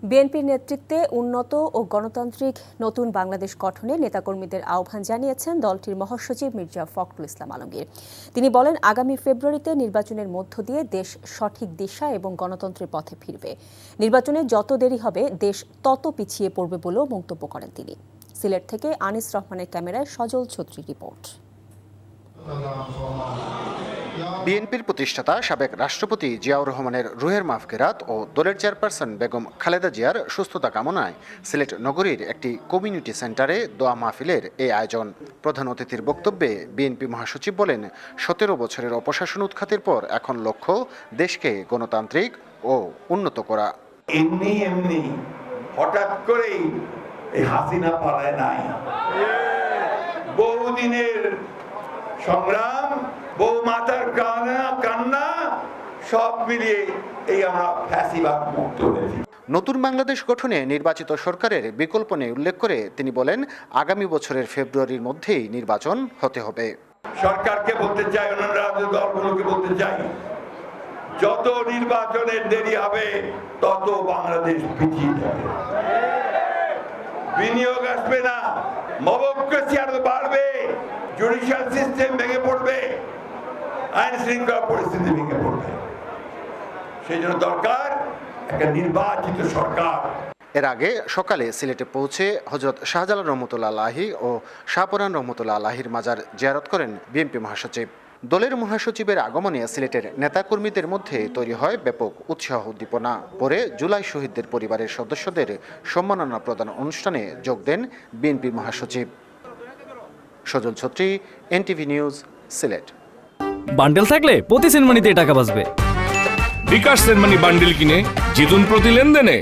বিএনপির নেতৃত্বে উন্নত ও গণতান্ত্রিক নতুন বাংলাদেশ গঠনে নেতাকর্মীদের আহ্বান জানিয়েছেন দলটির মহাসচিব মির্জা ফখরুল ইসলাম আলমগীর। তিনি বলেন, আগামী ফেব্রুয়ারিতে নির্বাচনের মধ্য দিয়ে দেশ সঠিক দিশা এবং গণতন্ত্রের পথে ফিরবে। নির্বাচনে যত দেরি হবে দেশ তত পিছিয়ে পড়বে বলেও মন্তব্য করেন তিনি। সিলেট থেকে আনিস রহমানের ক্যামেরায় সজল ছত্রী রিপোর্ট। বিএনপির প্রতিষ্ঠাতা সাবেক রাষ্ট্রপতি জিয়াউর রহমানের রুহের মাগফিরাত ও দলের চেয়ারপারসন বেগম খালেদা জিয়ার সুস্থতা কামনায় সিলেট নগরীর একটি কমিউনিটি সেন্টারে দোয়া মাহফিলের এই আয়োজন। প্রধান অতিথির বক্তব্যে বিএনপি মহাসচিব বলেন, 17 বছরের অপশাসন উৎখাতের পর এখন লক্ষ্য দেশকে গণতান্ত্রিক ও উন্নত করা। এমনি হঠাৎ করেই এই হাসিনা পালায় নাই, বহুদিনের সংগ্রাম, বহু মাতার কান্না সব মিলিয়ে এই আমরা ফ্যাসিবাদ মুক্ত হয়েছি। নতুন বাংলাদেশ গঠনে নির্বাচিত সরকারের বিকল্প নেই উল্লেখ করে তিনি বলেন, আগামী বছরের ফেব্রুয়ারির মধ্যেই নির্বাচন হতে হবে। সরকারকে বলতে চাই, অন্যান্য রাজনৈতিক দলগুলোকে বলতে চাই, যত নির্বাচনের দেরি হবে তত বাংলাদেশ পিছিয়ে যাবে, বিনিয়োগ আসবে না, মবক্রেসি আরো বাড়বে, জুডিশিয়াল সিস্টেম ভেঙে পড়বে, আইন শৃঙ্খলা পরিস্থিতি ভেঙে পড়বে। সেই জন্য দরকার একটা নির্বাচিত সরকার। এর আগে সকালে সিলেটে পৌঁছে হযরত শাহজালাল রহমতুল্লাহ আলাহি ও শাহপরান রহমতুল্লাহ আলাহির মাজার জিয়ারত করেন বিএনপি মহাসচিব। দলের মহাসচিবের আগমনে সিলেটের নেতাকর্মীদের মধ্যে তৈরি হয় ব্যাপক উৎসাহ উদ্দীপনা। পরে জুলাই শহীদদের পরিবারের সদস্যদের সম্মাননা প্রদান অনুষ্ঠানে যোগ দেন বিএনপি মহাসচিব। Sajal Chhatri, NTV news, Sylhet. Bundle থাকলে প্রতি সেনমানিতে টাকা বাঁচবে। বিকাশ সেনমানি বান্ডেল কিনে জিতুন প্রতি লেনদেনে।